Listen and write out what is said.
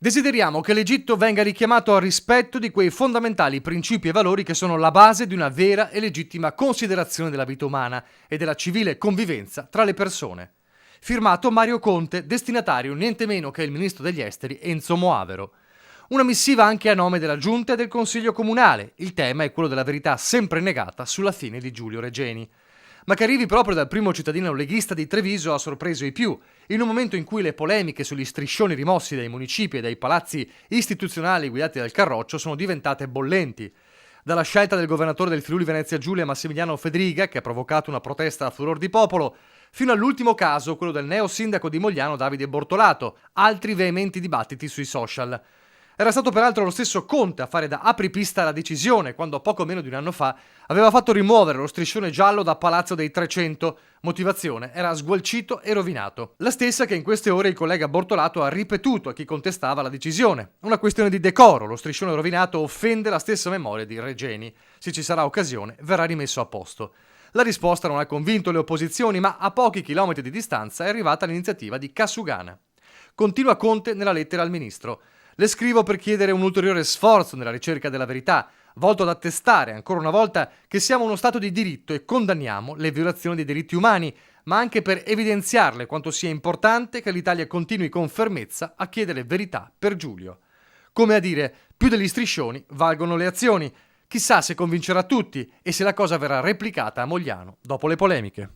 Desideriamo che l'Egitto venga richiamato al rispetto di quei fondamentali principi e valori che sono la base di una vera e legittima considerazione della vita umana e della civile convivenza tra le persone. Firmato Mario Conte, destinatario niente meno che il ministro degli esteri Enzo Moavero. Una missiva anche a nome della Giunta e del Consiglio Comunale. Il tema è quello della verità sempre negata sulla fine di Giulio Regeni. Ma che arrivi proprio dal primo cittadino leghista di Treviso ha sorpreso i più, in un momento in cui le polemiche sugli striscioni rimossi dai municipi e dai palazzi istituzionali guidati dal Carroccio sono diventate bollenti. Dalla scelta del governatore del Friuli Venezia Giulia Massimiliano Fedriga, che ha provocato una protesta a furor di popolo, fino all'ultimo caso, quello del neo sindaco di Mogliano Davide Bortolato, altri veementi dibattiti sui social. Era stato peraltro lo stesso Conte a fare da apripista alla decisione quando poco meno di un anno fa aveva fatto rimuovere lo striscione giallo da Palazzo dei 300. Motivazione: era sgualcito e rovinato. La stessa che in queste ore il collega Bortolato ha ripetuto a chi contestava la decisione. Una questione di decoro, lo striscione rovinato offende la stessa memoria di Regeni. Se ci sarà occasione verrà rimesso a posto. La risposta non ha convinto le opposizioni, ma a pochi chilometri di distanza è arrivata l'iniziativa di Casugana. Continua Conte nella lettera al ministro. Le scrivo per chiedere un ulteriore sforzo nella ricerca della verità, volto ad attestare ancora una volta che siamo uno Stato di diritto e condanniamo le violazioni dei diritti umani, ma anche per evidenziarle quanto sia importante che l'Italia continui con fermezza a chiedere verità per Giulio. Come a dire, più degli striscioni valgono le azioni. Chissà se convincerà tutti e se la cosa verrà replicata a Mogliano dopo le polemiche.